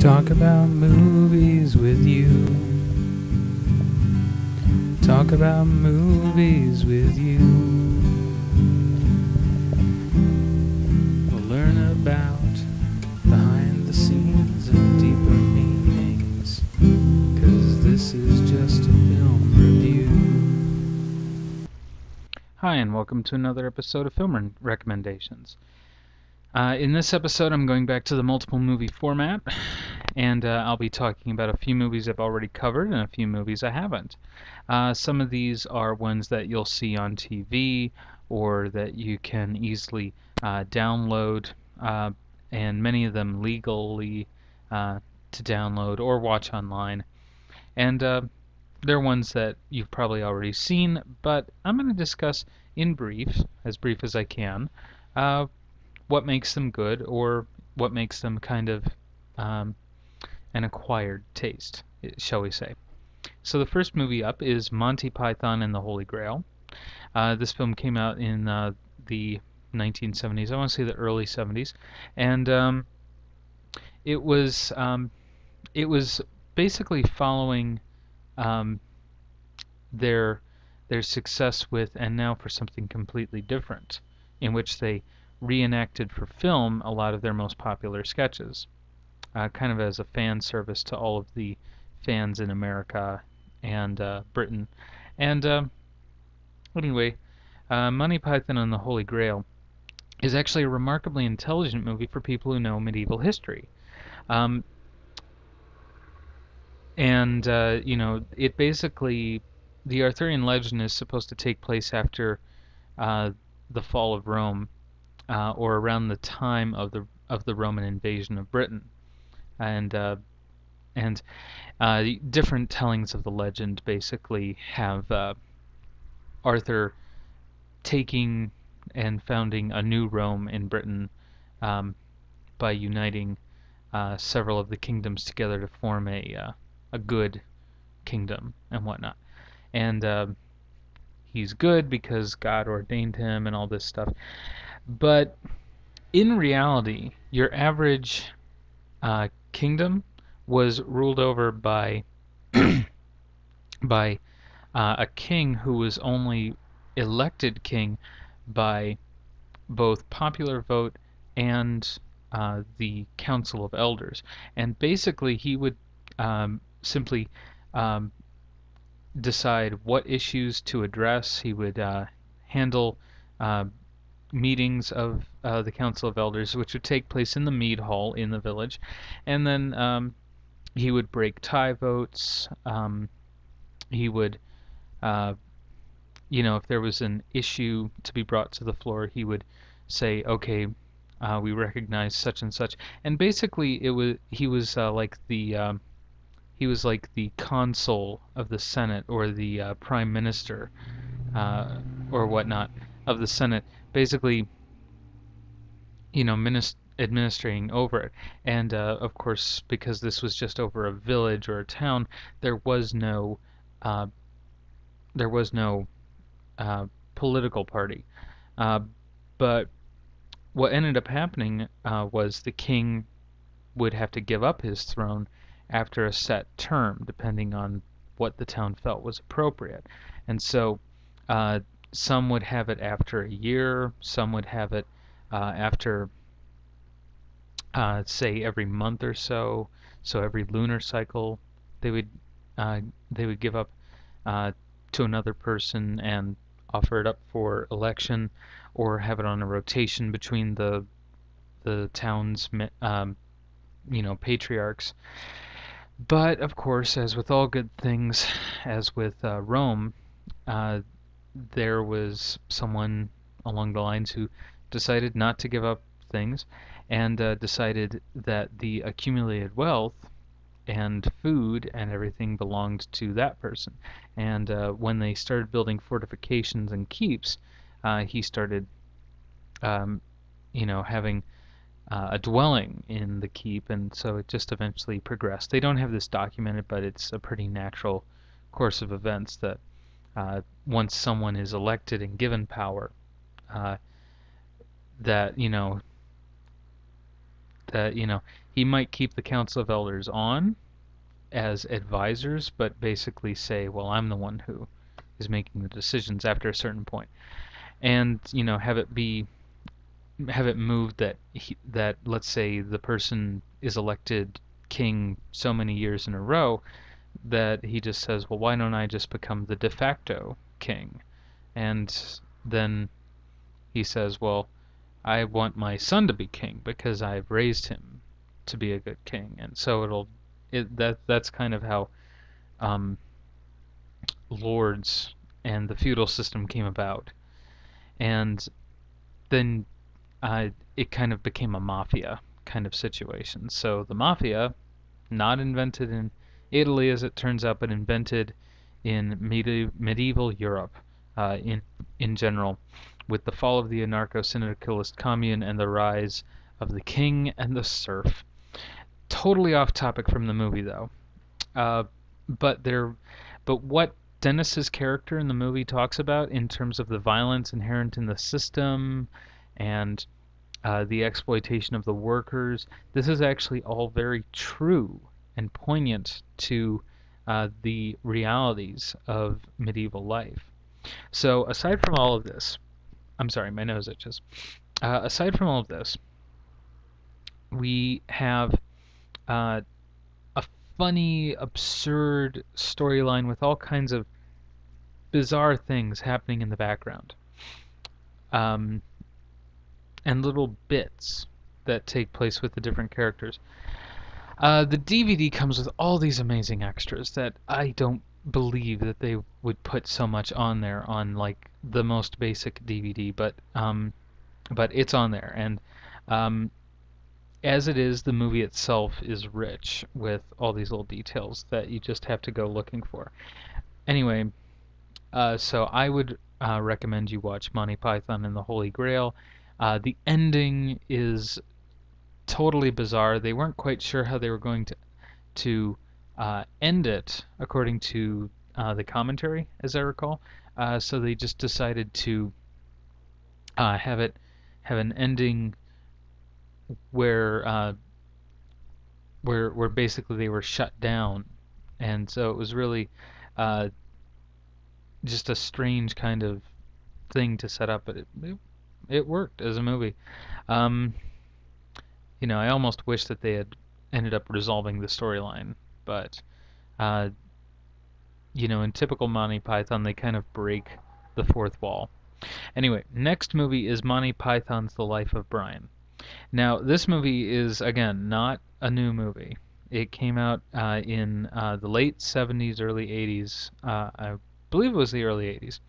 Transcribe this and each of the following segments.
Talk about movies with you. Talk about movies with you. We'll learn about behind the scenes and deeper meanings, 'cause this is just a film review. Hi, and welcome to another episode of Film Recommendations. In this episode, I'm going back to the multiple movie format, and I'll be talking about a few movies I've already covered and a few movies I haven't. Some of these are ones that you'll see on TV or that you can easily download, and many of them legally to download or watch online. And they're ones that you've probably already seen, but I'm going to discuss in brief as I can, what makes them good or what makes them kind of an acquired taste, shall we say. So the first movie up is Monty Python and the Holy Grail. This film came out in the 1970s. I want to say the early 70s, and it was basically following their success with And Now for Something Completely Different, in which they reenacted for film a lot of their most popular sketches, kind of as a fan service to all of the fans in America and Britain. And anyway, Monty Python and the Holy Grail is actually a remarkably intelligent movie for people who know medieval history. It basically, the Arthurian legend is supposed to take place after the fall of Rome, or around the time of the Roman invasion of Britain, and different tellings of the legend basically have Arthur taking and founding a new Rome in Britain, by uniting several of the kingdoms together to form a good kingdom and whatnot. And he's good because God ordained him and all this stuff. But in reality, your average kingdom was ruled over by by a king who was only elected king by both popular vote and the Council of Elders. And basically, he would simply decide what issues to address. He would handle meetings of the Council of Elders, which would take place in the mead hall in the village, and then he would break tie votes. He would, if there was an issue to be brought to the floor, he would say, "Okay, we recognize such and such." And basically, he was like the consul of the Senate, or the prime minister, or whatnot, of the Senate, basically, administrating over it. And of course, because this was just over a village or a town, there was no uh, political party. But what ended up happening was the king would have to give up his throne after a set term, depending on what the town felt was appropriate. And so some would have it after a year, some would have it after, say, every month or so. So every lunar cycle, they would give up to another person and offer it up for election, or have it on a rotation between the town's patriarchs. But of course, as with all good things, as with Rome, there was someone along the lines who decided not to give up things, and decided that the accumulated wealth and food and everything belonged to that person. And when they started building fortifications and keeps, he started, having a dwelling in the keep, and so it just eventually progressed. They don't have this documented, but it's a pretty natural course of events that once someone is elected and given power, that that he might keep the council of elders on as advisors, but basically say, well, I'm the one who is making the decisions after a certain point, and have it moved that that let's say the person is elected king so many years in a row that he just says, well, why don't I just become the de facto king? And then he says, well, I want my son to be king because I've raised him to be a good king. And so that's kind of how um, lords and the feudal system came about. And then it kind of became a mafia kind of situation. So the mafia, not invented in Italy as it turns out, but invented in medieval Europe in general, with the fall of the anarcho-syndicalist commune and the rise of the king and the serf. Totally off topic from the movie, though. Uh, but what Dennis's character in the movie talks about in terms of the violence inherent in the system and the exploitation of the workers, this is actually all very true and poignant to the realities of medieval life. So aside from all of this, I'm sorry, my nose itches. Aside from all of this, we have a funny, absurd storyline with all kinds of bizarre things happening in the background. And little bits that take place with the different characters. The DVD comes with all these amazing extras that I don't believe that they would put so much on there on like the most basic DVD, but it's on there, and as it is, the movie itself is rich with all these little details that you just have to go looking for. Anyway, so I would recommend you watch Monty Python and the Holy Grail. The ending is totally bizarre. They weren't quite sure how they were going to end it, according to the commentary, as I recall. So they just decided to have an ending where basically they were shut down, and so it was really just a strange kind of thing to set up, but it worked as a movie. I almost wish that they had ended up resolving the storyline, but in typical Monty Python, they kind of break the fourth wall. Anyway, next movie is Monty Python's The Life of Brian. Now, this movie is, again, not a new movie. It came out in the late 70s, early 80s. I believe it was the early 80s.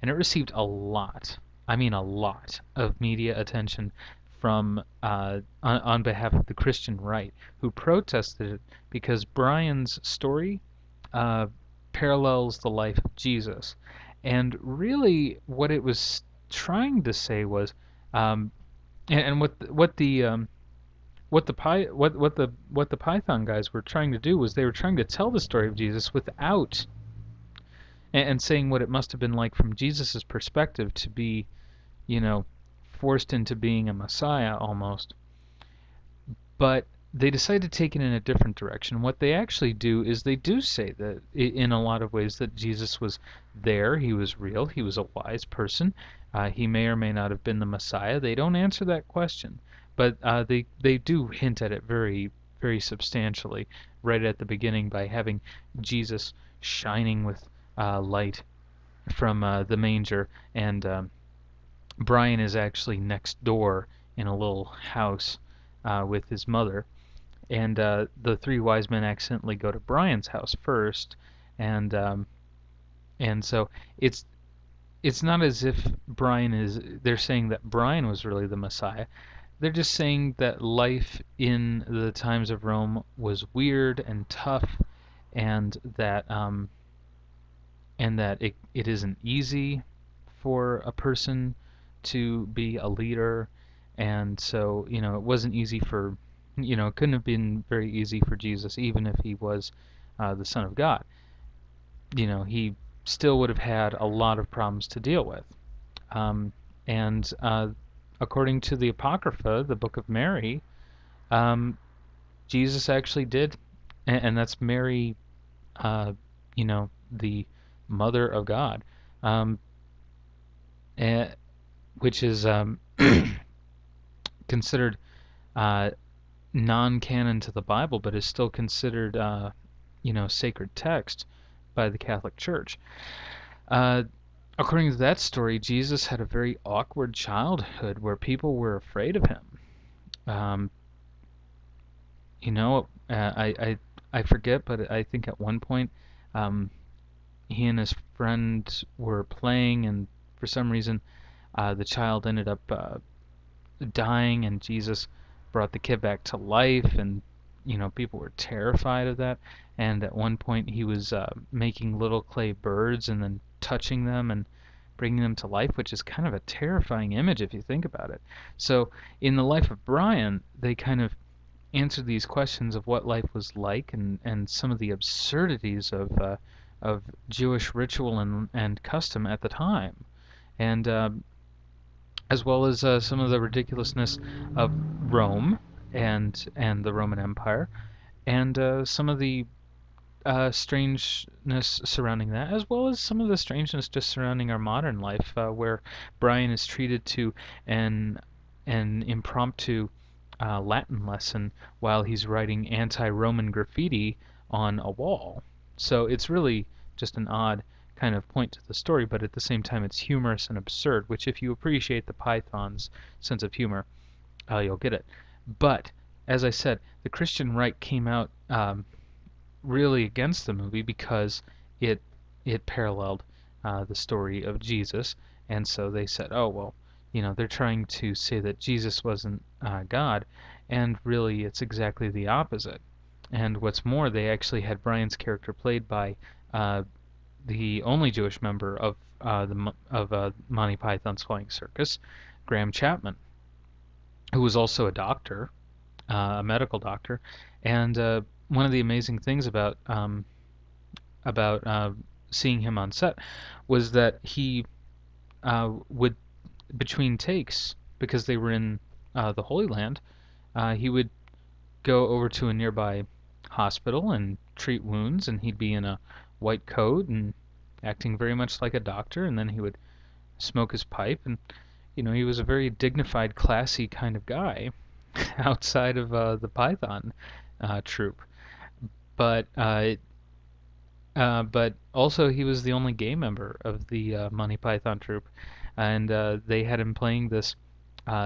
And it received a lot of media attention from on behalf of the Christian right, who protested it because Brian's story parallels the life of Jesus. And really what it was trying to say was and what the Python guys were trying to do was they were trying to tell the story of Jesus without and saying what it must have been like from Jesus's perspective to be, forced into being a Messiah almost. But they decided to take it in a different direction. What they actually do is they do say that in a lot of ways that Jesus was there, he was real, he was a wise person. He may or may not have been the Messiah. They don't answer that question, but they do hint at it very, very substantially right at the beginning by having Jesus shining with light from the manger, and Brian is actually next door in a little house with his mother, and the three wise men accidentally go to Brian's house first, and so it's not as if they're saying that Brian was really the Messiah. They're just saying that life in the times of Rome was weird and tough, and that it isn't easy for a person to be a leader, and so it wasn't easy for it couldn't have been very easy for Jesus, even if he was the Son of God. He still would have had a lot of problems to deal with, and according to the Apocrypha, the Book of Mary, Um, Jesus actually did, and that's Mary, the mother of God, um, eh, which is considered uh, non-canon to the Bible, but is still considered, sacred text by the Catholic Church. Uh, According to that story, Jesus had a very awkward childhood where people were afraid of him. Um, I forget, but I think at one point, um, he and his friend were playing, and for some reason, the child ended up dying, and Jesus brought the kid back to life, and people were terrified of that. And at one point, he was making little clay birds and then touching them and bringing them to life, which is kind of a terrifying image if you think about it. So, in the life of Brian, they kind of answered these questions of what life was like and some of the absurdities of Jewish ritual and custom at the time, and as well as some of the ridiculousness of Rome and the Roman Empire, and some of the strangeness surrounding that, as well as some of the strangeness just surrounding our modern life, where Brian is treated to an impromptu Latin lesson while he's writing anti-Roman graffiti on a wall. So it's really just an odd kind of point to the story, but at the same time it's humorous and absurd, which if you appreciate the Python's sense of humor, you'll get it. But, as I said, the Christian right came out really against the movie because it it paralleled the story of Jesus, and so they said, oh well, they're trying to say that Jesus wasn't God, and really it's exactly the opposite. And what's more, they actually had Brian's character played by the only Jewish member of Monty Python's Flying Circus, Graham Chapman, who was also a doctor, a medical doctor, and one of the amazing things about seeing him on set was that he would, between takes, because they were in the Holy Land, he would go over to a nearby hospital and treat wounds, and he'd be in a white coat and acting very much like a doctor, and then he would smoke his pipe, and he was a very dignified, classy kind of guy outside of the Python troupe. But also he was the only gay member of the Monty Python troupe, and they had him playing this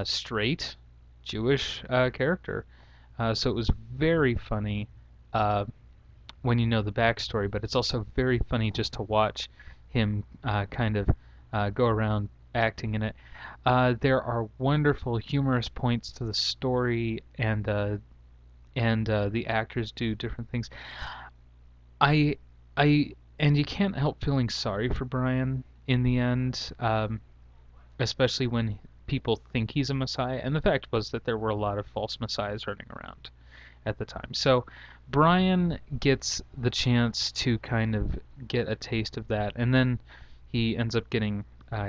straight Jewish character. So it was very funny when you know the backstory, but it's also very funny just to watch him kind of go around acting in it. There are wonderful humorous points to the story, and the actors do different things. I and you can't help feeling sorry for Brian in the end, especially when people think he's a messiah. And the fact was that there were a lot of false messiahs running around at the time. So Brian gets the chance to kind of get a taste of that, and then he ends up getting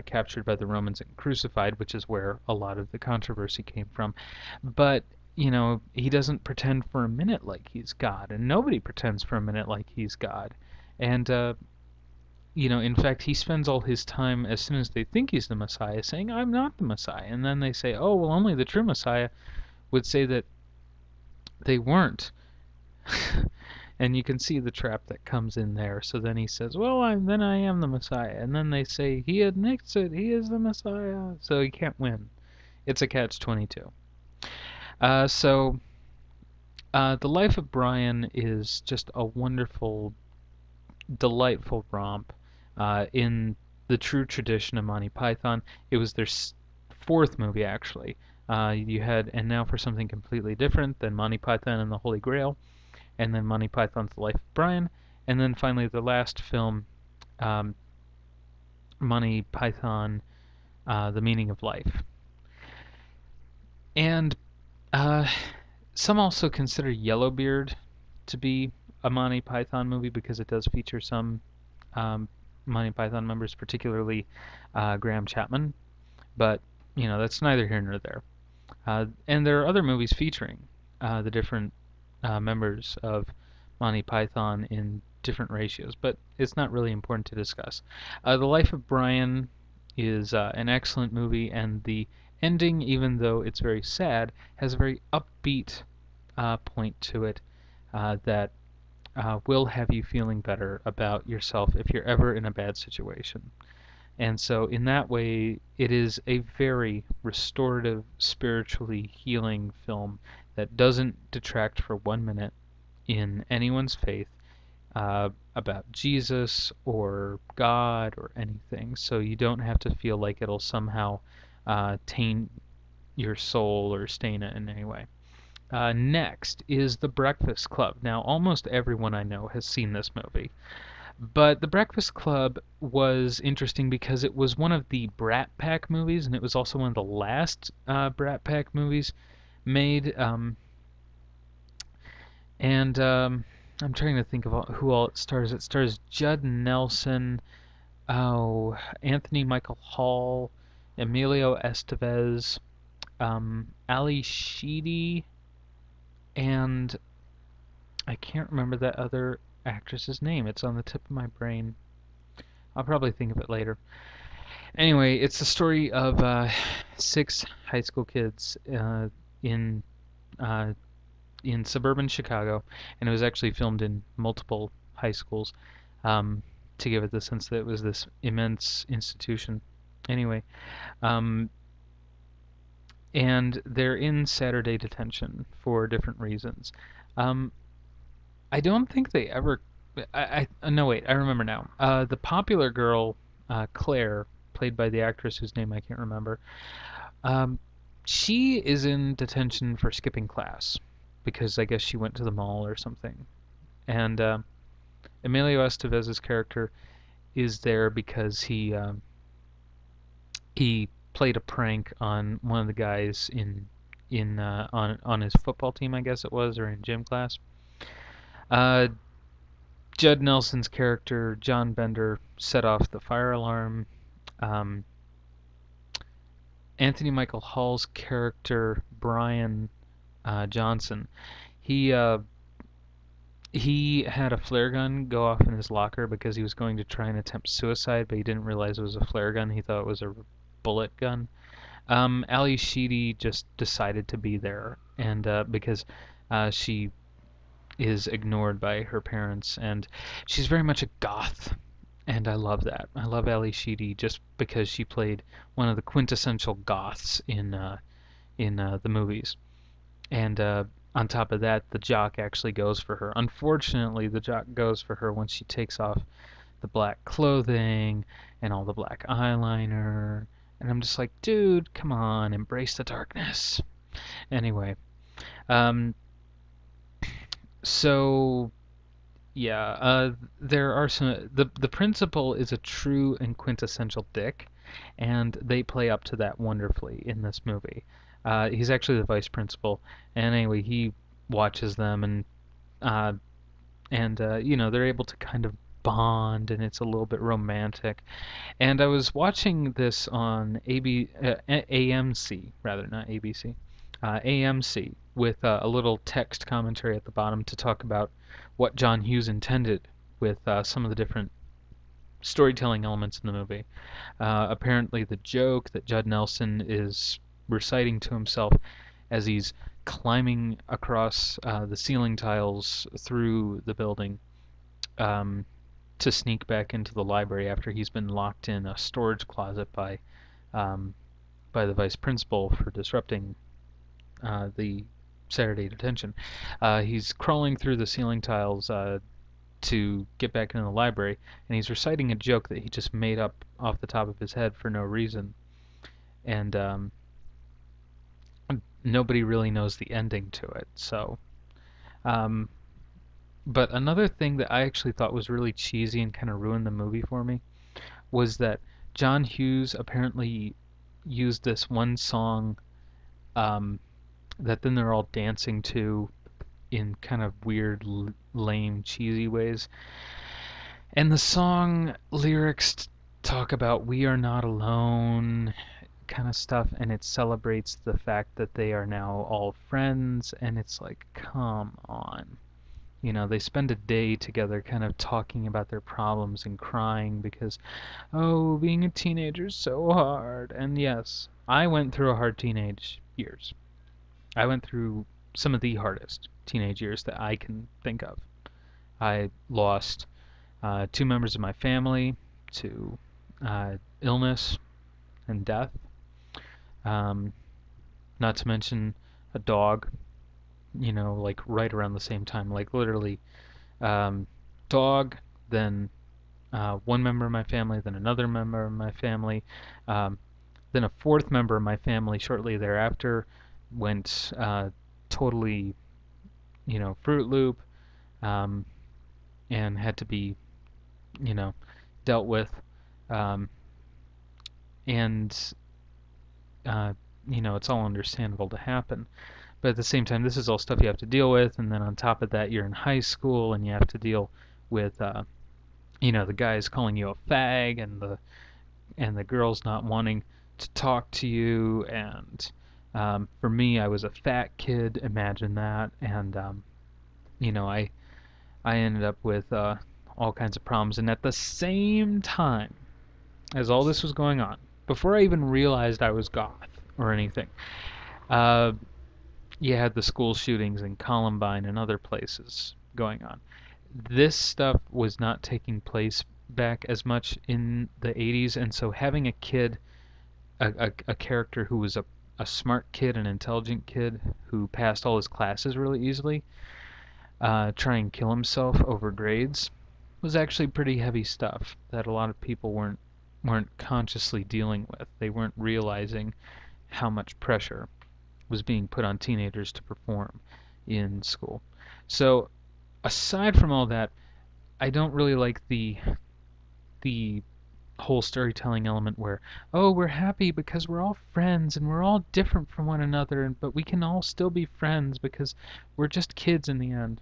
captured by the Romans and crucified, which is where a lot of the controversy came from. But he doesn't pretend for a minute like he's God, and nobody pretends for a minute like he's God. And in fact, he spends all his time as soon as they think he's the Messiah saying, "I'm not the Messiah," and then they say, "Oh, well, only the true Messiah would say that they weren't." And you can see the trap that comes in there. So then he says, "Well, then I am the Messiah," and then they say he admits it, he is the Messiah, so he can't win. It's a catch-22. So the life of Brian is just a wonderful, delightful romp in the true tradition of Monty Python. It was their fourth movie, actually. You had, and now for something completely different than Monty Python and the Holy Grail, and then Monty Python's The Life of Brian, and then finally the last film, um, Monty Python, The Meaning of Life. And some also consider Yellowbeard to be a Monty Python movie because it does feature some Monty Python members, particularly Graham Chapman. But that's neither here nor there. And there are other movies featuring the different members of Monty Python in different ratios, but it's not really important to discuss. The Life of Brian is an excellent movie, and the ending, even though it's very sad, has a very upbeat point to it that will have you feeling better about yourself if you're ever in a bad situation. And so, in that way, it is a very restorative, spiritually healing film that doesn't detract for 1 minute in anyone's faith about Jesus or God or anything. So you don't have to feel like it'll somehow taint your soul or stain it in any way. Next is The Breakfast Club. Now, almost everyone I know has seen this movie. But The Breakfast Club was interesting because it was one of the Brat Pack movies, and it was also one of the last Brat Pack movies made. I'm trying to think of who all it stars. It stars Judd Nelson, Anthony Michael Hall, Emilio Estevez, Ali Sheedy, and I can't remember that other actress's name. It's on the tip of my brain. I'll probably think of it later. Anyway, it's the story of 6 high school kids in uh, in suburban Chicago, and it was actually filmed in multiple high schools to give it the sense that it was this immense institution. Anyway, um, and they're in Saturday detention for different reasons. Um, I don't think they ever. No, wait, I remember now. The popular girl, Claire, played by the actress whose name I can't remember, um, she is in detention for skipping class because I guess she went to the mall or something. And Emilio Estevez's character is there because he played a prank on one of the guys in on his football team, I guess it was, or in gym class. Uh, Judd Nelson's character, John Bender, set off the fire alarm. Um, Anthony Michael Hall's character, Brian Johnson, he he had a flare gun go off in his locker because he was going to try and attempt suicide, but he didn't realize it was a flare gun. He thought it was a bullet gun. Ali Sheedy just decided to be there, and because she is ignored by her parents, and she's very much a goth, and I love that. I love Ali Sheedy just because she played one of the quintessential goths in the movies. And on top of that, the jock actually goes for her. Unfortunately, the jock goes for her when she takes off the black clothing and all the black eyeliner. And I'm just like, dude, come on, embrace the darkness. Anyway, um, so yeah, there are some. The principal is a true and quintessential dick, and they play up to that wonderfully in this movie. He's actually the vice principal, and anyway, he watches them, uh, and they're able to kind of bond, and it's a little bit romantic. And I was watching this on AMC, rather, not ABC, AMC, with a little text commentary at the bottom to talk about what John Hughes intended with some of the different storytelling elements in the movie. Apparently, the joke that Judd Nelson is reciting to himself as he's climbing across the ceiling tiles through the building um, to sneak back into the library after he's been locked in a storage closet um, by the vice principal for disrupting the Saturday detention. He's crawling through the ceiling tiles to get back into the library, and he's reciting a joke that he just made up off the top of his head for no reason. And nobody really knows the ending to it. So, but another thing that I actually thought was really cheesy and kind of ruined the movie for me was that John Hughes apparently used this one song um, that then they're all dancing to in kind of weird, lame, cheesy ways. And the song lyrics talk about "we are not alone," kind of stuff, and it celebrates the fact that they are now all friends, and it's like, come on. You know, they spend a day together kind of talking about their problems and crying because, oh, being a teenager is so hard. And yes, I went through a hard teenage years. I went through some of the hardest teenage years that I can think of. I lost two members of my family to illness and death. Not to mention a dog, you know, like right around the same time. Like literally, dog, then one member of my family, then another member of my family, then a fourth member of my family shortly thereafter went totally, you know, Fruit Loop, and had to be, you know, dealt with. Um, and, you know, it's all understandable to happen. But at the same time, this is all stuff you have to deal with, and then on top of that, you're in high school, and you have to deal with, you know, the guys calling you a fag, and the girls not wanting to talk to you, and for me, I was a fat kid. Imagine that, and you know, I ended up with all kinds of problems, and at the same time as all this was going on, before I even realized I was goth or anything, uh, you had the school shootings in Columbine and other places going on. This stuff was not taking place back as much in the 80s, and so having a kid, a character who was a smart kid, an intelligent kid who passed all his classes really easily, try and kill himself over grades was actually pretty heavy stuff that a lot of people weren't consciously dealing with. They weren't realizing how much pressure was being put on teenagers to perform in school. So aside from all that, I don't really like the whole storytelling element where, oh, we're happy because we're all friends and we're all different from one another, but we can all still be friends because we're just kids in the end.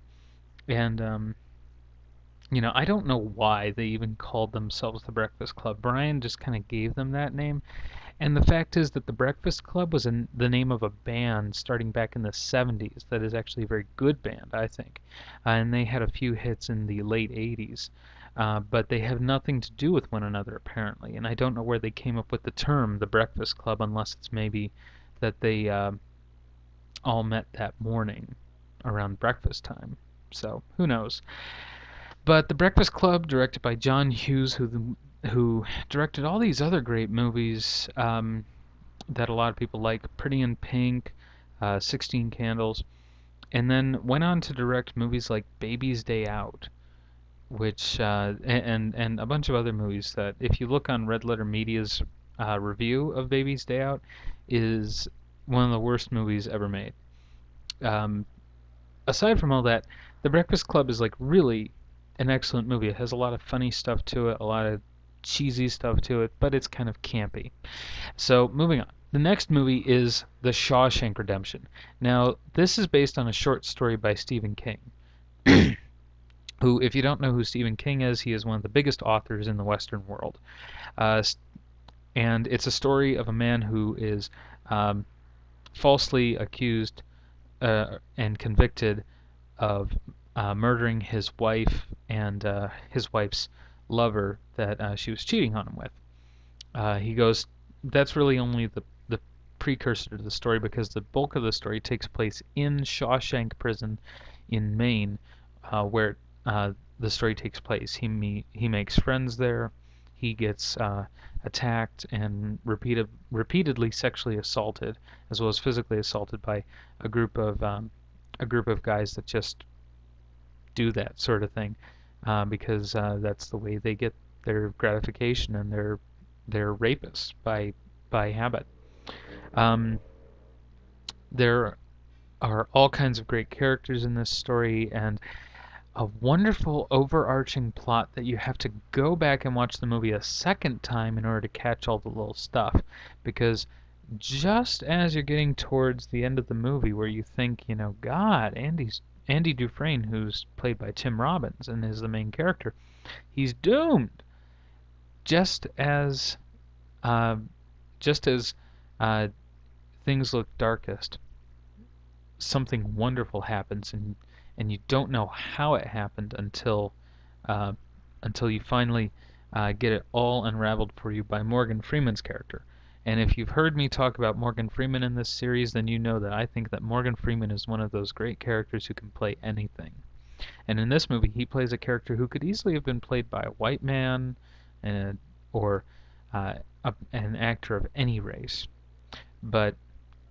And you know, I don't know why they even called themselves the Breakfast Club. Brian just kind of gave them that name. And the fact is that the Breakfast Club was the name of a band starting back in the 70s that is actually a very good band, I think. And they had a few hits in the late 80s. But they have nothing to do with one another, apparently. And I don't know where they came up with the term, the Breakfast Club, unless it's maybe that they all met that morning around breakfast time. So, who knows? But The Breakfast Club, directed by John Hughes, who directed all these other great movies that a lot of people like, Pretty in Pink, 16 Candles, and then went on to direct movies like Baby's Day Out, which and a bunch of other movies that, if you look on Red Letter Media's review of Baby's Day Out, is one of the worst movies ever made. Aside from all that, The Breakfast Club is like really an excellent movie. It has a lot of funny stuff to it, a lot of cheesy stuff to it, but it's kind of campy. So moving on. The next movie is The Shawshank Redemption. Now, this is based on a short story by Stephen King, who, if you don't know who Stephen King is, he is one of the biggest authors in the Western world. And it's a story of a man who is falsely accused and convicted of murdering his wife and his wife's lover that she was cheating on him with. He goes. That's really only the precursor to the story, because the bulk of the story takes place in Shawshank Prison in Maine, where the story takes place. He makes friends there. He gets attacked and repeatedly sexually assaulted, as well as physically assaulted by a group of guys that just do that sort of thing, because that's the way they get their gratification, and they're rapists by habit. There are all kinds of great characters in this story, and a wonderful overarching plot that you have to go back and watch the movie a second time in order to catch all the little stuff, because just as you're getting towards the end of the movie, where you think, you know, God, Andy Dufresne, who's played by Tim Robbins and is the main character, he's doomed. Just as uh, things look darkest, something wonderful happens, and you don't know how it happened uh, until you finally get it all unraveled for you by Morgan Freeman's character. And if you've heard me talk about Morgan Freeman in this series, then you know that I think that Morgan Freeman is one of those great characters who can play anything. And in this movie, he plays a character who could easily have been played by a white man and, or an actor of any race. But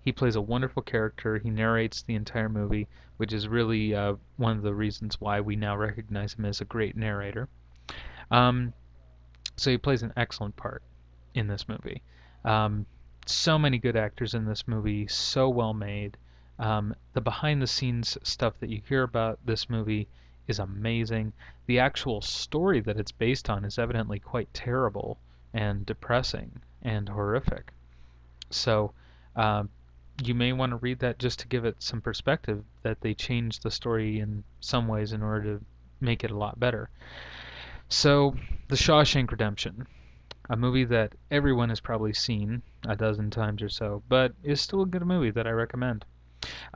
he plays a wonderful character. He narrates the entire movie, which is really one of the reasons why we now recognize him as a great narrator. Um, so he plays an excellent part in this movie. Um, so many good actors in this movie, so well made. The behind the scenes stuff that you hear about this movie is amazing. The actual story that it's based on is evidently quite terrible and depressing and horrific. So uh, you may want to read that just to give it some perspective that they changed the story in some ways in order to make it a lot better. So, The Shawshank Redemption, a movie that everyone has probably seen a dozen times or so, but is still a good movie that I recommend.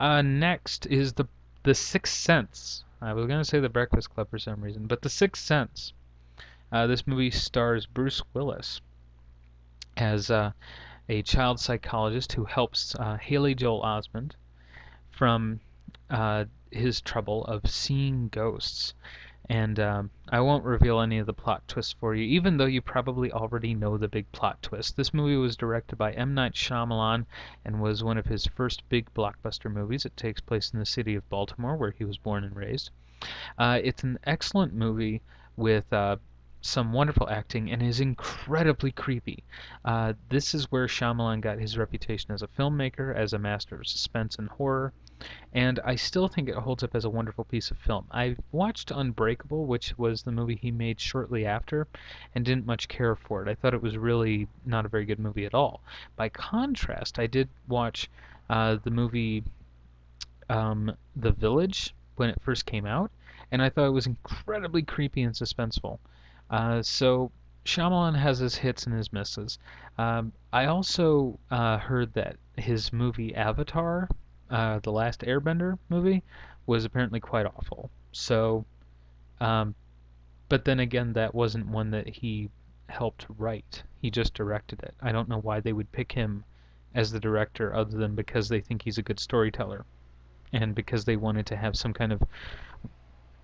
Next is the Sixth Sense. I was going to say The Breakfast Club for some reason, but The Sixth Sense. This movie stars Bruce Willis as a child psychologist who helps Haley Joel Osment from his trouble of seeing ghosts. And I won't reveal any of the plot twists for you, even though you probably already know the big plot twist. This movie was directed by M. Night Shyamalan and was one of his first big blockbuster movies. It takes place in the city of Baltimore, where he was born and raised. It's an excellent movie with some wonderful acting and is incredibly creepy. This is where Shyamalan got his reputation as a filmmaker, as a master of suspense and horror, and I still think it holds up as a wonderful piece of film. I watched Unbreakable, which was the movie he made shortly after, and didn't much care for it. I thought it was really not a very good movie at all. By contrast, I did watch the movie The Village when it first came out, and I thought it was incredibly creepy and suspenseful. So Shyamalan has his hits and his misses. I also heard that his movie Avatar, the Last Airbender movie, was apparently quite awful. So, but then again, that wasn't one that he helped write. He just directed it. I don't know why they would pick him as the director other than because they think he's a good storyteller and because they wanted to have some kind of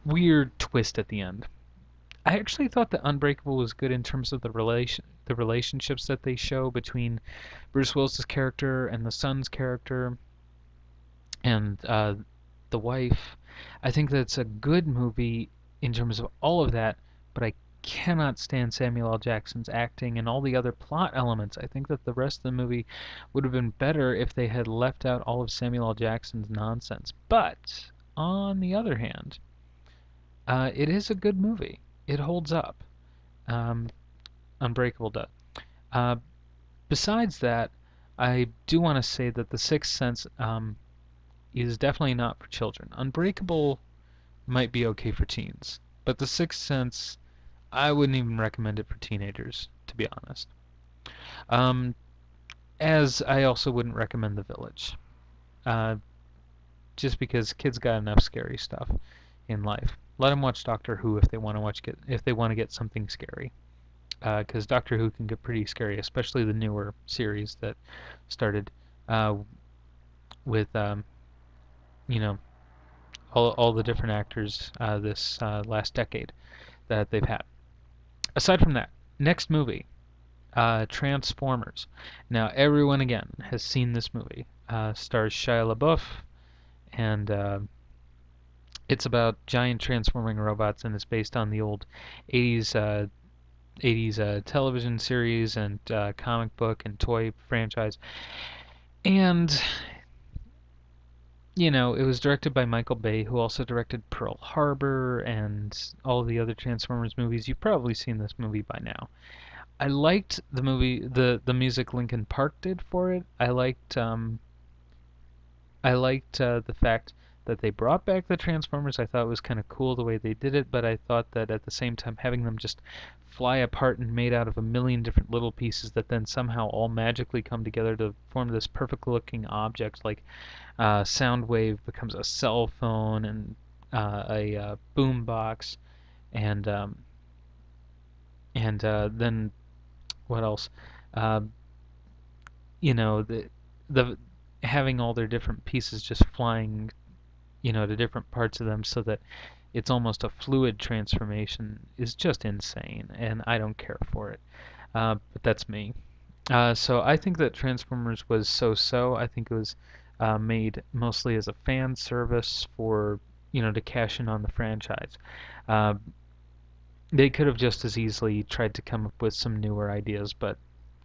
weird twist at the end. I actually thought that Unbreakable was good in terms of the relationships that they show between Bruce Willis's character and the son's character and the wife. I think that's a good movie in terms of all of that, but I cannot stand Samuel L. Jackson's acting and all the other plot elements. I think that the rest of the movie would have been better if they had left out all of Samuel L. Jackson's nonsense. But on the other hand, it is a good movie. It holds up. Unbreakable does. Uh, Besides that, I do want to say that The Sixth Sense is definitely not for children. Unbreakable might be okay for teens, but The Sixth Sense, I wouldn't even recommend it for teenagers, to be honest. As I also wouldn't recommend The Village, just because kids got enough scary stuff in life. Let them watch Doctor Who if they want to get something scary, because Doctor Who can get pretty scary, especially the newer series that started with all the different actors this last decade that they've had. Aside from that, next movie, Transformers. Now everyone again has seen this movie. Stars Shia LaBeouf, and it's about giant transforming robots, and it's based on the old 80s television series and comic book and toy franchise. And it was directed by Michael Bay, who also directed Pearl Harbor and all the other Transformers movies. You've probably seen this movie by now. I liked the movie, the music Linkin Park did for it. I liked the fact that they brought back the Transformers. I thought it was kind of cool the way they did it, but I thought that at the same time having them just fly apart and made out of a million different little pieces that then somehow all magically come together to form this perfect looking object, like Soundwave becomes a cell phone and a boom box, and then what else? Uh, the having all their different pieces just flying, to different parts of them so that it's almost a fluid transformation is just insane, and I don't care for it. But that's me. So I think that Transformers was so-so. I think it was made mostly as a fan service for, to cash in on the franchise. Uh, they could have just as easily tried to come up with some newer ideas, but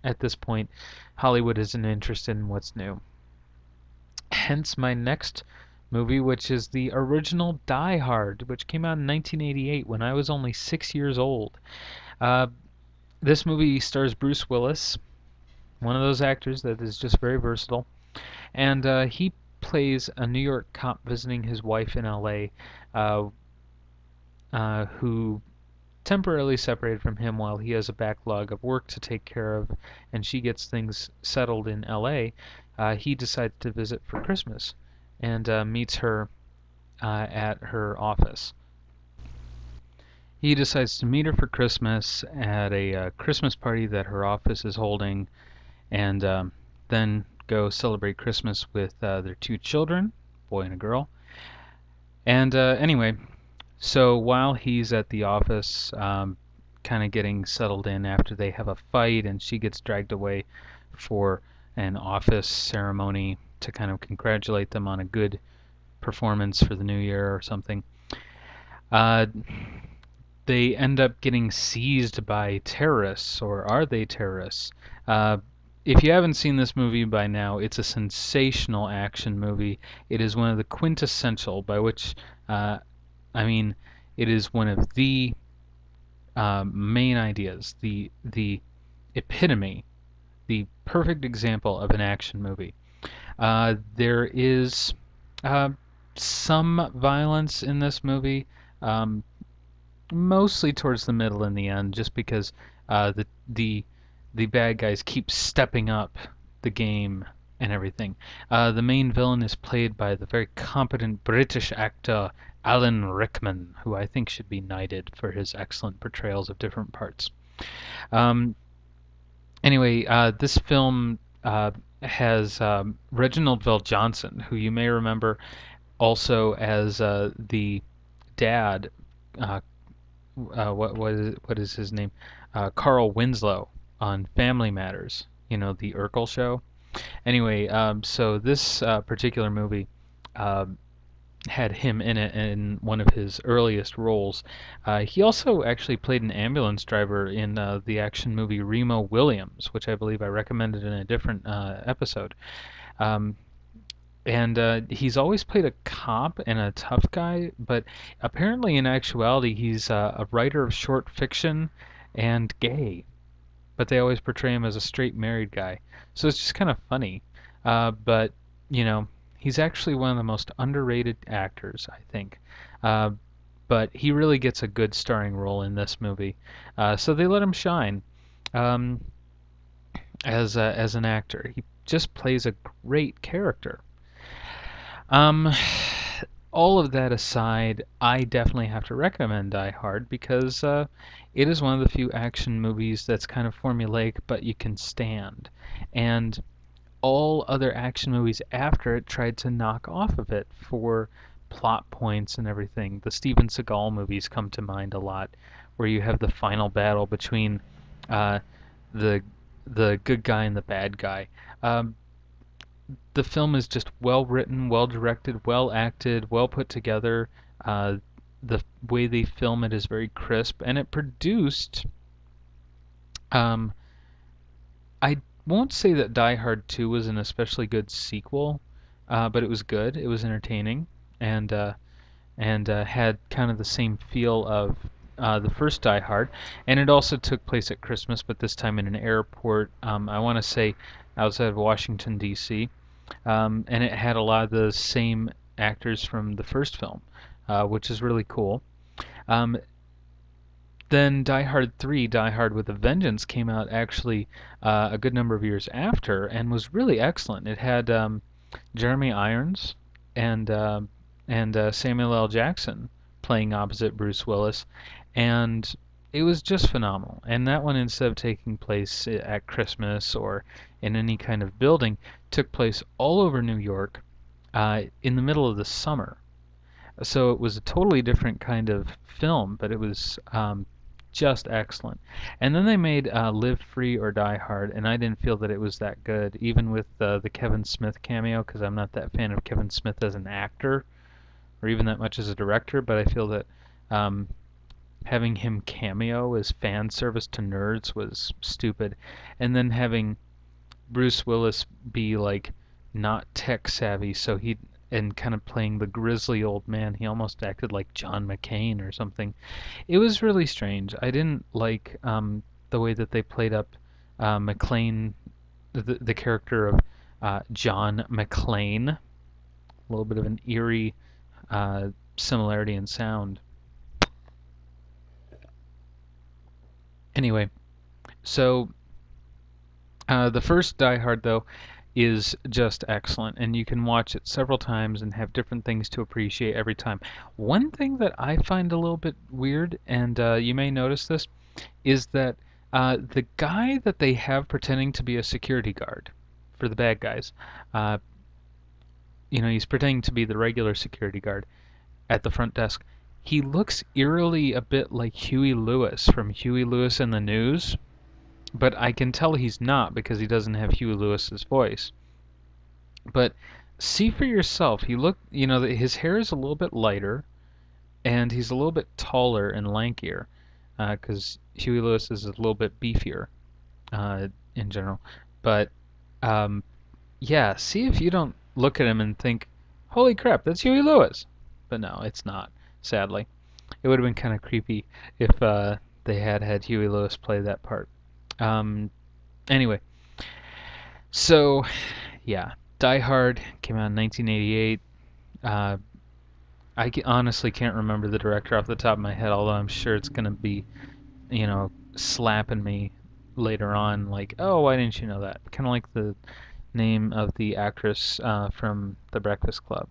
at this point, Hollywood isn't interested in what's new. Hence my next movie, which is the original Die Hard, which came out in 1988 when I was only 6 years old. Uh, this movie stars Bruce Willis, one of those actors that is just very versatile, and he plays a New York cop visiting his wife in L.A., who temporarily separated from him while he has a backlog of work to take care of, and she gets things settled in L.A. He decides to visit for Christmas and meets her at her office. He decides to meet her for Christmas at a Christmas party that her office is holding, and then go celebrate Christmas with their two children, boy and a girl. And anyway, so while he's at the office, kind of getting settled in after they have a fight, and she gets dragged away for an office ceremony to kind of congratulate them on a good performance for the new year or something. They end up getting seized by terrorists, or are they terrorists? If you haven't seen this movie by now, it's a sensational action movie. It is one of the quintessential, by which I mean it is one of the main ideas, the epitome, the perfect example of an action movie. There is some violence in this movie, mostly towards the middle and the end, just because the bad guys keep stepping up the game and everything. The main villain is played by the very competent British actor Alan Rickman, who I think should be knighted for his excellent portrayals of different parts. Anyway, this film has Reginald VelJohnson, who you may remember also as the dad. What is his name? Carl Winslow on Family Matters. The Urkel show. Anyway, so this particular movie had him in it in one of his earliest roles. He also actually played an ambulance driver in the action movie Remo Williams, which I believe I recommended in a different episode. And he's always played a cop and a tough guy, but apparently in actuality he's a writer of short fiction and gay. But they always portray him as a straight married guy. So it's just kind of funny. But, he's actually one of the most underrated actors, I think. But he really gets a good starring role in this movie. So they let him shine as an actor. He just plays a great character. All of that aside, I definitely have to recommend Die Hard because it is one of the few action movies that's kind of formulaic, but you can stand. And all other action movies after it tried to knock off of it for plot points and everything. The Steven Seagal movies come to mind a lot, where you have the final battle between the good guy and the bad guy. The film is just well written, well directed, well acted, well put together. The way they film it is very crisp, and it produced. I won't say that Die Hard 2 was an especially good sequel, but it was good. It was entertaining, and had kind of the same feel of the first Die Hard. And it also took place at Christmas, but this time in an airport. I want to say outside of Washington D.C. And it had a lot of the same actors from the first film, which is really cool. Um, then Die Hard 3, Die Hard with a Vengeance, came out actually a good number of years after and was really excellent. It had Jeremy Irons and Samuel L. Jackson playing opposite Bruce Willis, and it was just phenomenal. And that one, instead of taking place at Christmas or in any kind of building, took place all over New York in the middle of the summer. So it was a totally different kind of film, but it was just excellent. And then they made Live Free or Die Hard, and I didn't feel that it was that good, even with the Kevin Smith cameo, because I'm not that fan of Kevin Smith as an actor, or even that much as a director, but I feel that um, having him cameo as fan service to nerds was stupid. And then having Bruce Willis be like not tech savvy, so he and kind of playing the grizzly old man, he almost acted like John McCain or something. It was really strange. I didn't like the way that they played up McClane, the character of John McClane. A little bit of an eerie similarity in sound. Anyway, so the first Die Hard, though, is just excellent, and you can watch it several times and have different things to appreciate every time. One thing that I find a little bit weird, and you may notice this, is that the guy that they have pretending to be a security guard for the bad guys, uh, he's pretending to be the regular security guard at the front desk. He looks eerily a bit like Huey Lewis from Huey Lewis and the News, but I can tell he's not because he doesn't have Huey Lewis's voice. But see for yourself. His hair is a little bit lighter, and he's a little bit taller and lankier, because Huey Lewis is a little bit beefier in general. But yeah, see if you don't look at him and think, "Holy crap, that's Huey Lewis." But no, it's not. Sadly, it would have been kind of creepy if they had Huey Lewis play that part. Anyway, so yeah, Die Hard came out in 1988. Honestly can't remember the director off the top of my head, although I'm sure it's gonna be, slapping me later on, like, oh, why didn't you know that? Kind of like the name of the actress from The Breakfast Club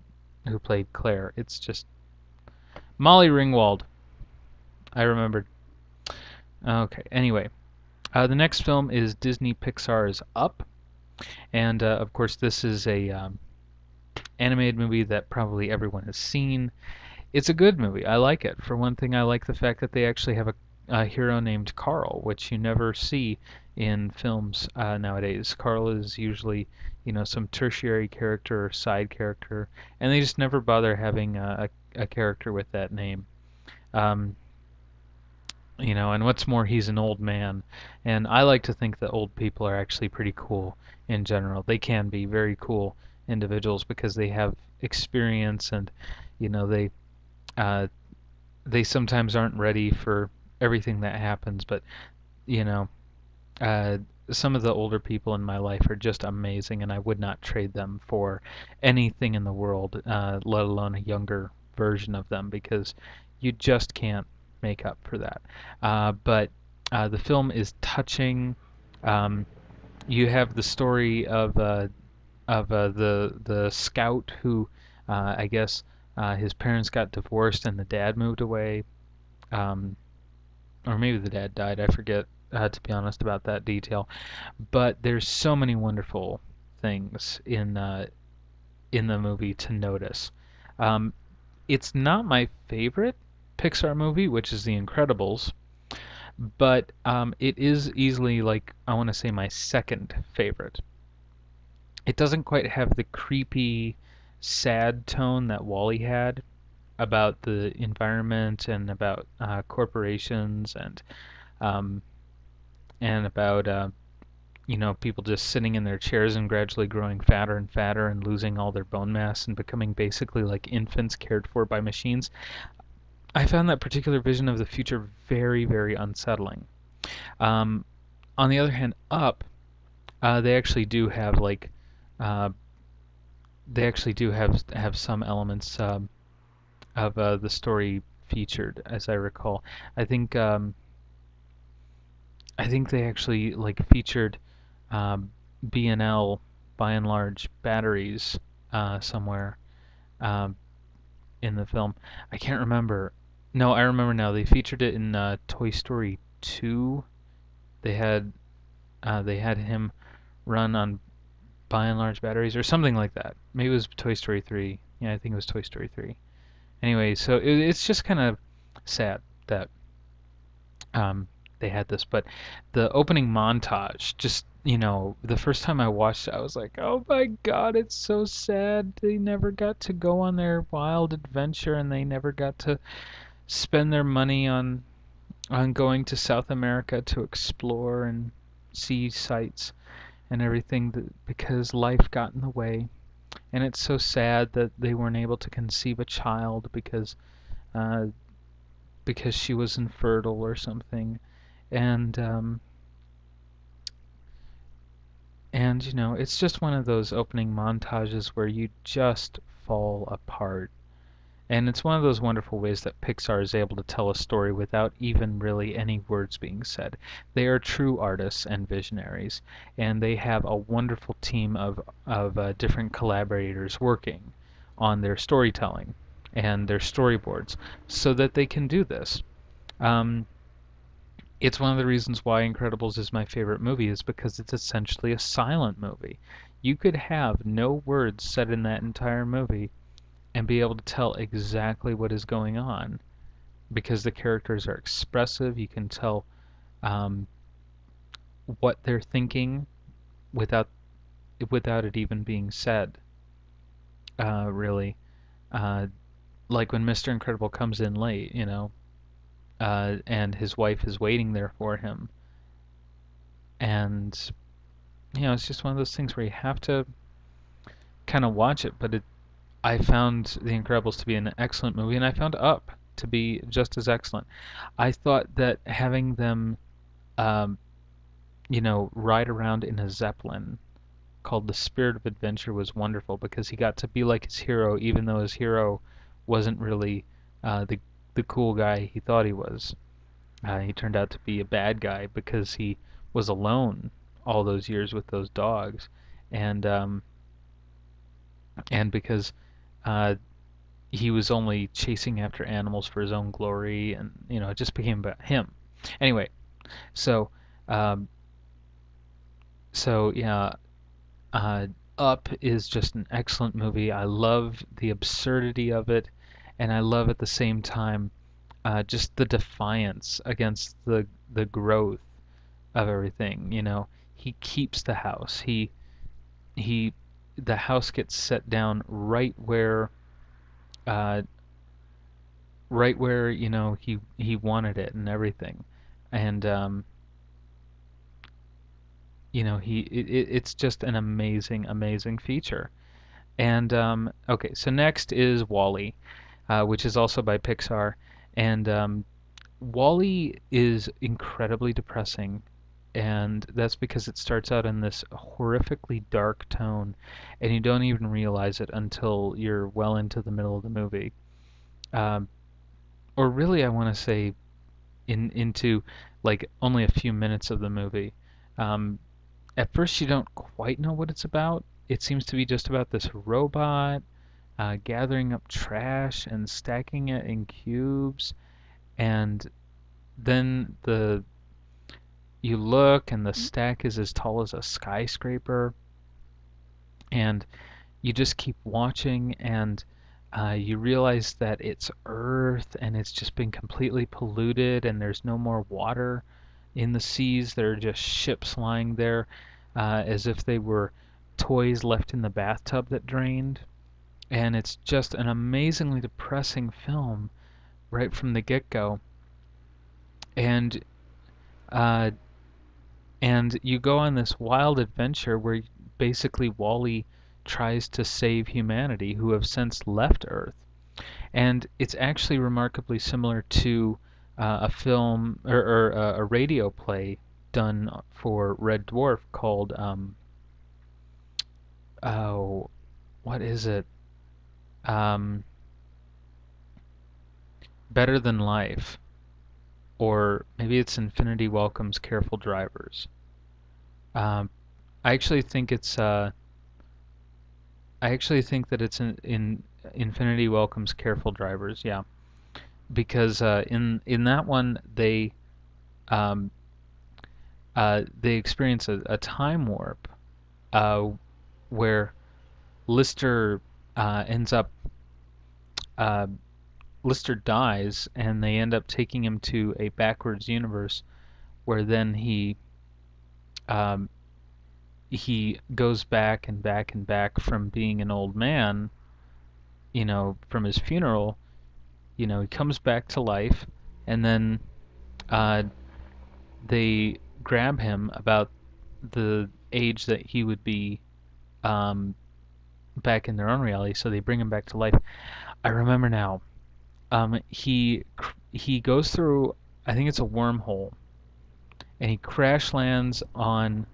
who played Claire. It's just Molly Ringwald. I remembered. Okay, anyway. The next film is Disney Pixar's Up, and of course this is a animated movie that probably everyone has seen. It's a good movie. I like it. For one thing, I like the fact that they actually have a hero named Carl, which you never see in films nowadays. Carl is usually, some tertiary character or side character, and they just never bother having a character with that name. Um, and what's more, he's an old man, and I like to think that old people are actually pretty cool in general. They can be very cool individuals because they have experience, and they uh, they sometimes aren't ready for everything that happens, but you know uh, some of the older people in my life are just amazing, and I would not trade them for anything in the world, let alone a younger version of them, because you just can't make up for that. But the film is touching. Um, you have the story of the scout who, I guess, his parents got divorced and the dad moved away, um, or maybe the dad died. I forget, to be honest, about that detail. But there's so many wonderful things in the movie to notice. Um, it's not my favorite Pixar movie, which is The Incredibles, but it is easily, like, I want to say, my second favorite. It doesn't quite have the creepy, sad tone that Wally had about the environment and about corporations um, and about people just sitting in their chairs and gradually growing fatter and fatter and losing all their bone mass and becoming basically like infants cared for by machines. I found that particular vision of the future very, very unsettling. Um, on the other hand, Up, they actually do have like uh, they actually do have some elements of the story featured, as I recall. I think um, I think they actually like featured um, B&L by and large batteries somewhere um, in the film. I can't remember. No, I remember now. They featured it in Toy Story 2. They had him run on by and large batteries or something like that. Maybe it was Toy Story 3. Yeah, I think it was Toy Story 3. Anyway, so it's just kind of sad that they had this, but the opening montage, just the first time I watched it, I was like, oh my God, it's so sad. They never got to go on their wild adventure, and they never got to spend their money on going to South America to explore and see sights and everything because life got in the way. And it's so sad that they weren't able to conceive a child uh, because she was infertile or something. And it's just one of those opening montages where you just fall apart. And it's one of those wonderful ways that Pixar is able to tell a story without even really any words being said. They are true artists and visionaries, and they have a wonderful team of different collaborators working on their storytelling and their storyboards so that they can do this. Um, it's one of the reasons why Incredibles is my favorite movie is because it's essentially a silent movie. You could have no words said in that entire movie and be able to tell exactly what is going on because the characters are expressive. You can tell um, what they're thinking without it even being said. Really, uh, like when Mr. Incredible comes in late, and his wife is waiting there for him, and it's just one of those things where you have to kind of watch it. But I found The Incredibles to be an excellent movie, and I found Up to be just as excellent. I thought that having them, um, ride around in a zeppelin called the Spirit of Adventure was wonderful because he got to be like his hero, even though his hero wasn't really the cool guy he thought he was. He turned out to be a bad guy because he was alone all those years with those dogs, and because uh, he was only chasing after animals for his own glory, and it just became about him. Anyway, so um, yeah, uh, Up is just an excellent movie. I love the absurdity of it, and I love at the same time just the defiance against the growth of everything. He keeps the house. He the house gets set down uh, right where he wanted it and everything, and it's just an amazing feature. And okay, so next is Wally, which is also by Pixar, and Wall-E is incredibly depressing, and that's because it starts out in this horrifically dark tone, and you don't even realize it until you're well into the middle of the movie. Um, or really, I want to say into like only a few minutes of the movie. Um, at first, you don't quite know what it's about. It seems to be just about this robot gathering up trash and stacking it in cubes, and then you look and the stack is as tall as a skyscraper, and you just keep watching, and you realize that it's Earth and it's just been completely polluted, and there's no more water in the seas. There are just ships lying there as if they were toys left in the bathtub that drained. And it's just an amazingly depressing film right from the get-go. And uh, and you go on this wild adventure where basically Wally tries to save humanity who have since left Earth. And it's actually remarkably similar to a film or a radio play done for Red Dwarf called oh what is it? Um, Better Than Life, or maybe it's Infinity Welcomes Careful Drivers. Um, I actually think it's I actually think that it's in Infinity Welcomes Careful Drivers, yeah, because in that one um, they experience a time warp uh, where Lister ends up uh, Lister dies, and they end up taking him to a backwards universe where then um, he goes back and back and back from being an old man, from his funeral. He comes back to life, and then uh, they grab him about the age that he would be um, back in their own reality, so they bring him back to life. I remember now. He goes through, I think it's a wormhole, and he crash lands on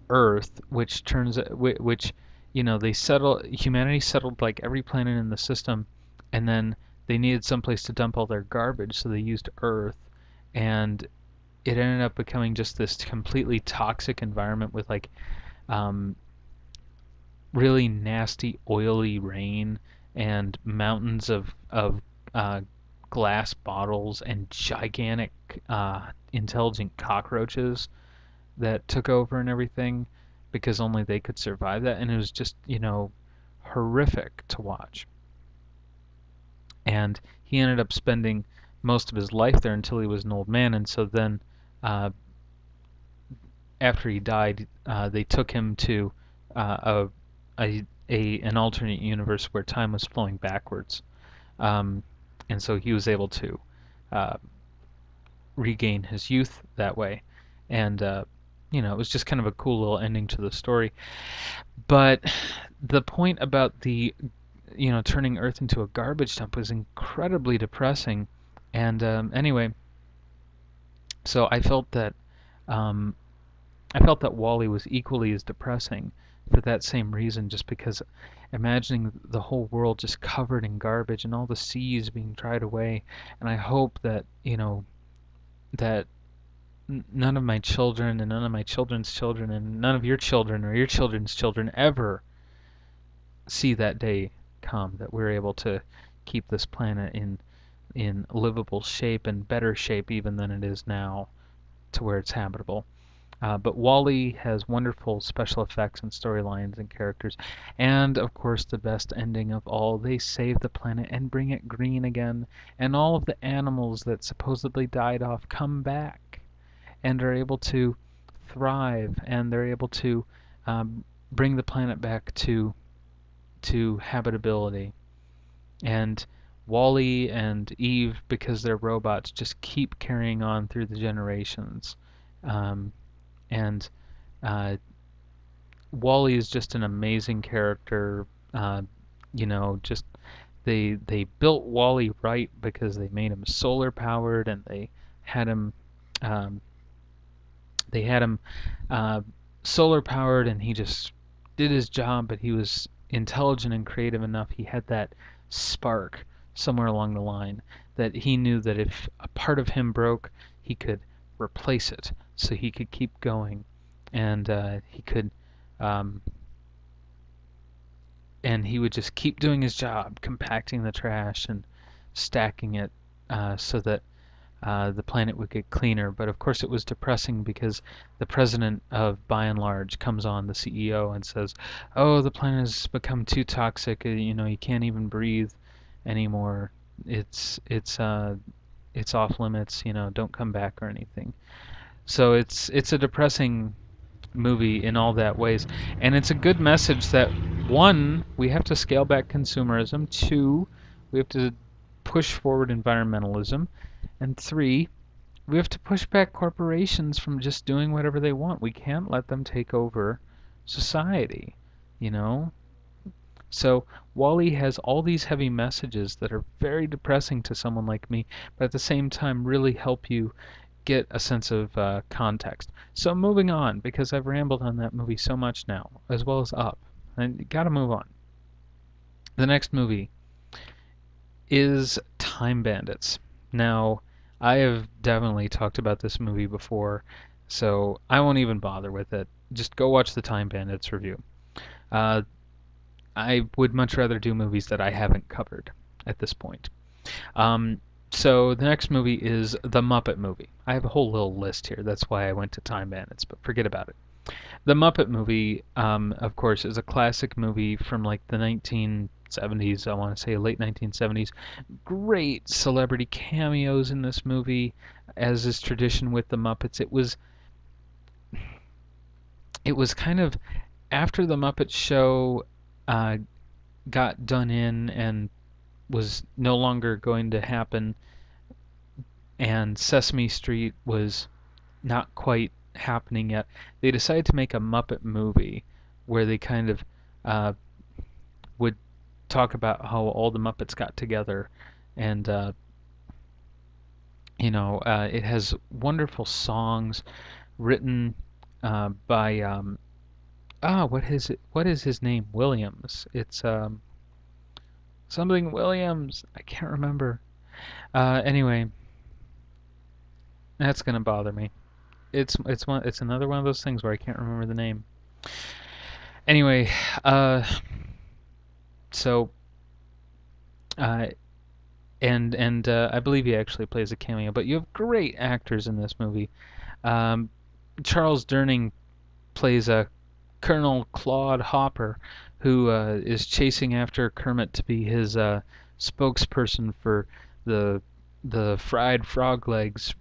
Earth, which they settle humanity settled like every planet in the system, and then they needed someplace to dump all their garbage, so they used Earth, and it ended up becoming just this completely toxic environment with like um, really nasty oily rain and mountains of uh, glass bottles and gigantic intelligent cockroaches that took over and everything because only they could survive that, and it was just horrific to watch. And he ended up spending most of his life there until he was an old man, and so then uh, after he died, they took him to an alternate universe where time was flowing backwards, um, and so he was able to uh, regain his youth that way, and it was just kind of a cool little ending to the story. But the point about the turning Earth into a garbage dump was incredibly depressing, and anyway, so um, I felt that Wally was equally as depressing for that same reason, just because imagining the whole world just covered in garbage and all the seas being dried away, and I hope that that none of my children and none of my children's children and none of your children or your children's children ever see that day come, that we're able to keep this planet in livable shape and better shape even than it is now, to where it's habitable. But Wally has wonderful special effects and storylines and characters, and of course the best ending of all. They save the planet and bring it green again, and all of the animals that supposedly died off come back and are able to thrive, and they're able to bring the planet back to habitability. And Wally and Eve, because they're robots, just keep carrying on through the generations. And uh, Wally is just an amazing character. Just they built Wally right because they made him solar powered, and um, they had him uh, solar powered, and he just did his job. But he was intelligent and creative enough. He had that spark somewhere along the line that he knew that if a part of him broke, he could replace it, so he could keep going, and he could um, and he would just keep doing his job, compacting the trash and stacking it so that the planet would get cleaner. But of course, it was depressing because the president of By and Large comes on, the CEO, and says, "Oh, the planet has become too toxic. You can't even breathe anymore. It's off limits. Don't come back or anything." So it's a depressing movie in all that ways, and it's a good message that, one, we have to scale back consumerism, two, we have to push forward environmentalism, and three, we have to push back corporations from just doing whatever they want. We can't let them take over society, you know? So Wally has all these heavy messages that are very depressing to someone like me, but at the same time really help you get a sense of context. So moving on, because I've rambled on that movie so much now, as well as Up. And you gotta move on. The next movie is Time Bandits. Now, I have definitely talked about this movie before, so I won't even bother with it. Just go watch the Time Bandits review. Uh, I would much rather do movies that I haven't covered at this point. Um, so the next movie is The Muppet Movie. I have a whole little list here. That's why I went to Time Bandits, but forget about it. The Muppet Movie, of course, is a classic movie from like the 1970s, I want to say late 1970s. Great celebrity cameos in this movie, as is tradition with the Muppets. It was kind of after the Muppet Show uh, got done in and was no longer going to happen, and Sesame Street was not quite happening yet. They decided to make a Muppet movie where they kind of uh, would talk about how all the Muppets got together, and it has wonderful songs written by what is his name? Williams. It's something Williams. I can't remember. Anyway, that's gonna bother me. It's another one of those things where I can't remember the name. Anyway, uh, so uh, and I believe he actually plays a cameo. But you have great actors in this movie. Um, Charles Durning plays a Colonel Claude Hopper, who is chasing after Kermit to be his spokesperson for the Fried Frog Legs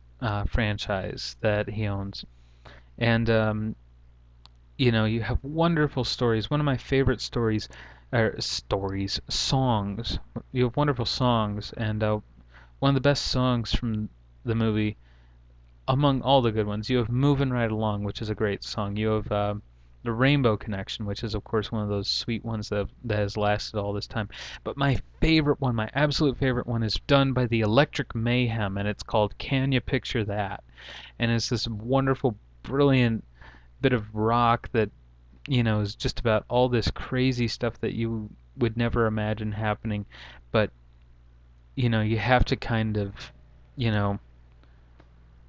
franchise that he owns. And you have wonderful stories. One of my favorite songs. You have wonderful songs, and one of the best songs from the movie, among all the good ones, you have "Moving Right Along," which is a great song. You have "The Rainbow Connection," which is, of course, one of those sweet ones that has lasted all this time. But my favorite one, my absolute favorite one, is done by the Electric Mayhem, and it's called "Can You Picture That?" And it's this wonderful, brilliant bit of rock that is just about all this crazy stuff that you would never imagine happening, but you have to kind of, you know,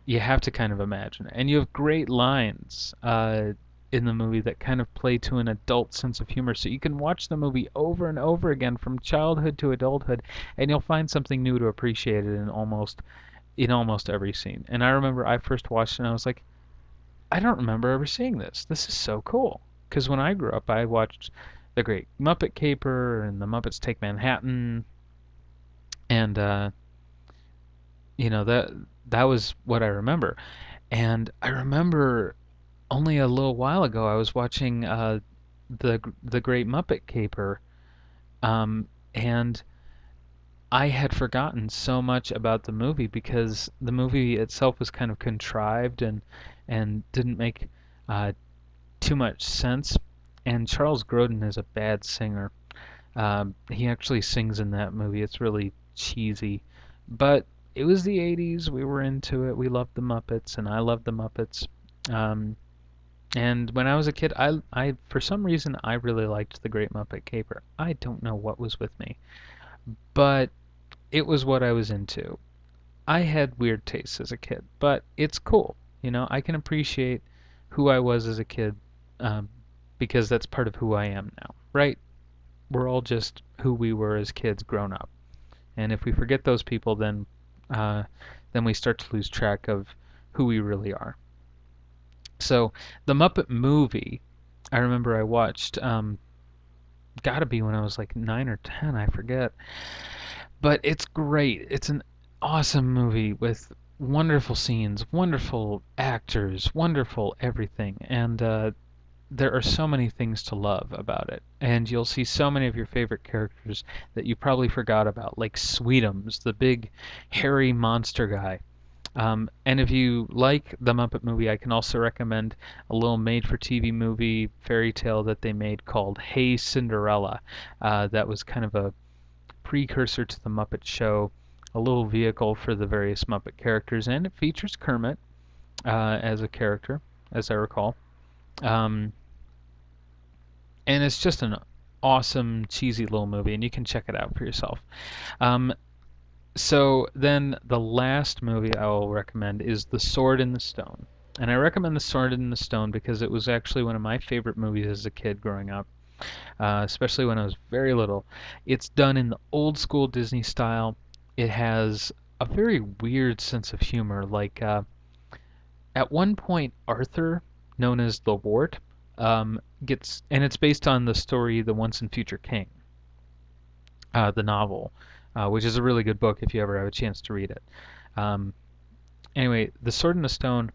you have to kind of imagine it. And you have great lines in the movie that kind of play to an adult sense of humor. So you can watch the movie over and over again from childhood to adulthood, and you'll find something new to appreciate it in almost every scene. And I remember I first watched it and I was like, I don't remember ever seeing this. This is so cool. Because when I grew up, I watched The Great Muppet Caper and The Muppets Take Manhattan, and that was what I remember. And I remember only a little while ago I was watching the Great Muppet Caper, and I had forgotten so much about the movie because the movie itself was kind of contrived and didn't make uh, too much sense. And Charles Grodin is a bad singer. He actually sings in that movie. It's really cheesy, but it was the '80s. We were into it. We loved the Muppets, and I loved the Muppets. Um, and when I was a kid, I for some reason I really liked the Great Muppet Caper. I don't know what was with me, but it was what I was into. I had weird tastes as a kid, but it's cool. I can appreciate who I was as a kid, um, because that's part of who I am now, right? We're all just who we were as kids grown up. And if we forget those people, uh, then we start to lose track of who we really are. So the Muppet Movie, I remember I watched, gotta be when I was like 9 or 10, I forget. But it's great. It's an awesome movie with wonderful scenes, wonderful actors, wonderful everything, and there are so many things to love about it. And you'll see so many of your favorite characters that you probably forgot about, like Sweetums, the big hairy monster guy. And if you like the Muppet Movie, I can also recommend a little made-for-TV movie fairy tale that they made called Hey Cinderella. That was kind of a precursor to the Muppet Show, a little vehicle for the various Muppet characters, and it features Kermit as a character, as I recall. Um, and it's just an awesome, cheesy little movie, and you can check it out for yourself. Um, so then the last movie I will recommend is The Sword in the Stone. And I recommend The Sword in the Stone because it was actually one of my favorite movies as a kid growing up, especially when I was very little. It's done in the old school Disney style. It has a very weird sense of humor. Like, at one point, Arthur, known as the Wart, gets, and it's based on the story The Once and Future King, the novel, which is a really good book if you ever have a chance to read it. Um, anyway, The Sword in the Stone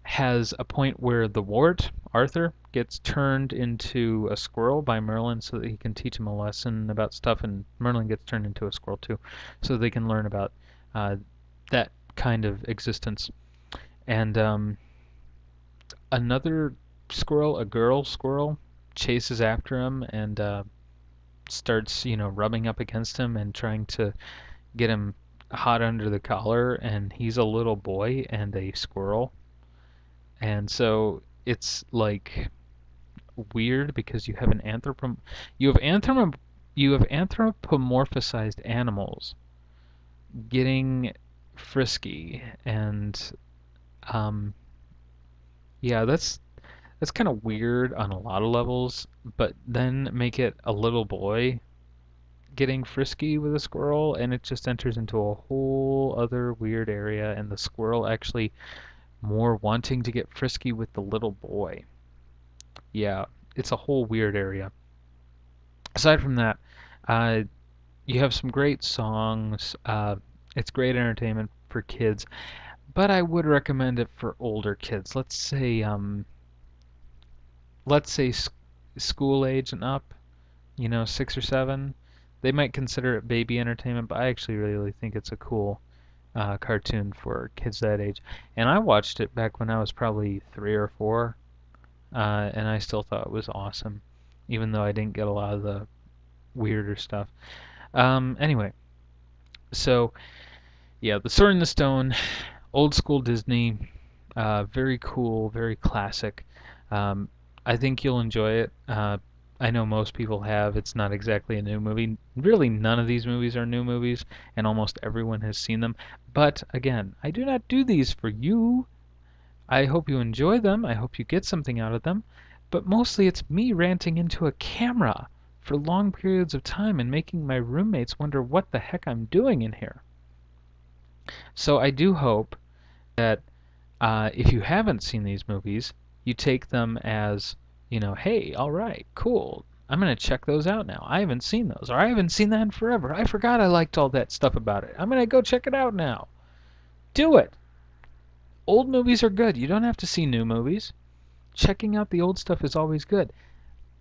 has a point where the Wart, Arthur, gets turned into a squirrel by Merlin so that he can teach him a lesson about stuff, and Merlin gets turned into a squirrel too, so they can learn about uh, that kind of existence. And another squirrel, a girl squirrel, chases after him and starts, rubbing up against him and trying to get him hot under the collar. And he's a little boy and a squirrel, and so it's like weird because you have anthropomorphized animals getting frisky, and um, yeah, that's kind of weird on a lot of levels, but then make it a little boy getting frisky with a squirrel, and it just enters into a whole other weird area, and the squirrel actually more wanting to get frisky with the little boy. Yeah, it's a whole weird area. Aside from that, uh, you have some great songs. It's great entertainment for kids, but I would recommend it for older kids. Let's say school age and up, 6 or 7. They might consider it baby entertainment, but I actually really think it's a cool cartoon for kids that age. And I watched it back when I was probably 3 or 4, and I still thought it was awesome, even though I didn't get a lot of the weirder stuff. Anyway, so yeah, The Sword in the Stone, old school Disney, very cool, very classic. Um, I think you'll enjoy it. I know most people have. It's not exactly a new movie. Really, none of these movies are new movies, and almost everyone has seen them. But again, I do not do these for you. I hope you enjoy them. I hope you get something out of them. But mostly it's me ranting into a camera for long periods of time and making my roommates wonder what the heck I'm doing in here. So I do hope that if you haven't seen these movies, you take them as, hey, all right, cool. I'm going to check those out now. I haven't seen those, or I haven't seen that in forever. I forgot I liked all that stuff about it. I'm going to go check it out now. Do it. Old movies are good. You don't have to see new movies. Checking out the old stuff is always good.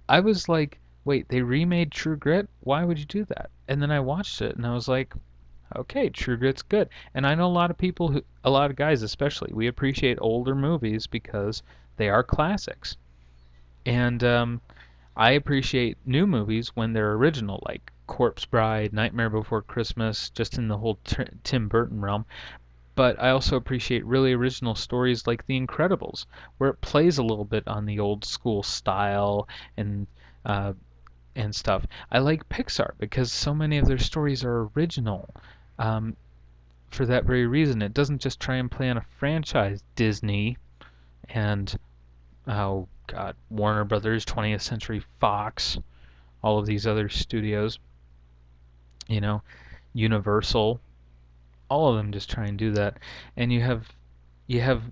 I was like, wait, they remade True Grit? Why would you do that? And then I watched it and I was like, okay, True Grit's good. And I know a lot of people, a lot of guys especially, we appreciate older movies because they are classics. And I appreciate new movies when they're original, like Corpse Bride, Nightmare Before Christmas, just in the whole Tim Burton realm. But I also appreciate really original stories like The Incredibles, where it plays a little bit on the old school style and uh, and stuff. I like Pixar because so many of their stories are original. Um, for that very reason, it doesn't just try and play on a franchise. Disney and oh God, Warner Brothers, 20th Century Fox, all of these other studios, you know, Universal, all of them just try and do that. And you have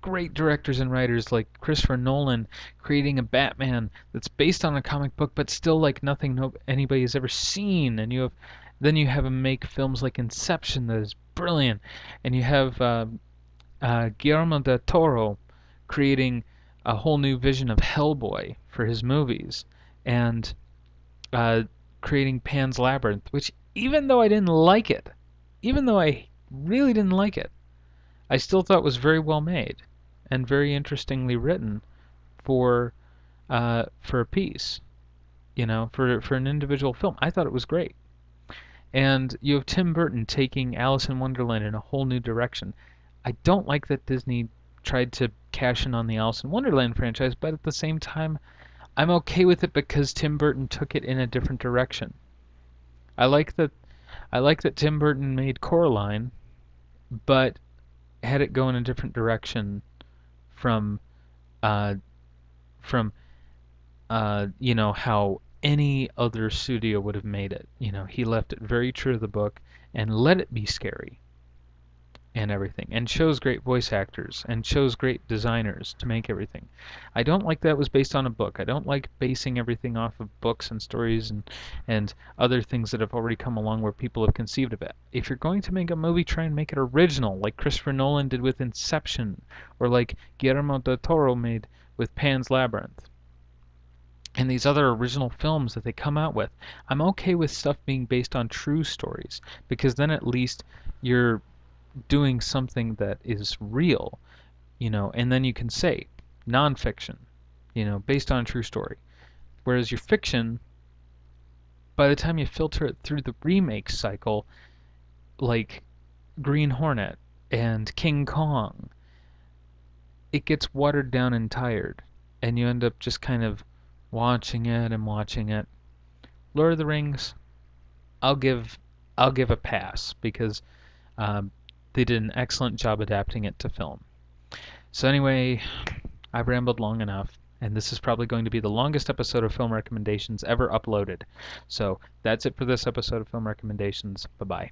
great directors and writers like Christopher Nolan creating a Batman that's based on a comic book but still like nothing anybody has ever seen. And you have him make films like Inception that is brilliant. And you have Guillermo del Toro creating a whole new vision of Hellboy for his movies, and creating Pan's Labyrinth, which even though I didn't like it, even though I really didn't like it, I still thought was very well made and very interestingly written for a piece, for an individual film. I thought it was great. And you have Tim Burton taking Alice in Wonderland in a whole new direction. I don't like that Disney tried to cash in on the Alice in Wonderland franchise, but at the same time, I'm okay with it because Tim Burton took it in a different direction. I like that Tim Burton made Coraline, but had it go in a different direction from uh, from how any other studio would have made it. He left it very true to the book and let it be scary and everything, and chose great voice actors and chose great designers to make everything. I don't like that it was based on a book. I don't like basing everything off of books and stories and other things that have already come along where people have conceived of it. If you're going to make a movie, try and make it original, like Christopher Nolan did with Inception, or like Guillermo del Toro made with Pan's Labyrinth. And these other original films that they come out with. I'm okay with stuff being based on true stories, because then at least you're doing something that is real, and then you can say nonfiction, based on a true story. Whereas your fiction, by the time you filter it through the remake cycle, like Green Hornet and King Kong, it gets watered down and tired, and you end up just kind of watching it and watching it. Lord of the Rings, I'll give a pass because they did an excellent job adapting it to film. So anyway, I've rambled long enough, and this is probably going to be the longest episode of Film Recommendations ever uploaded. So that's it for this episode of Film Recommendations. Bye-bye.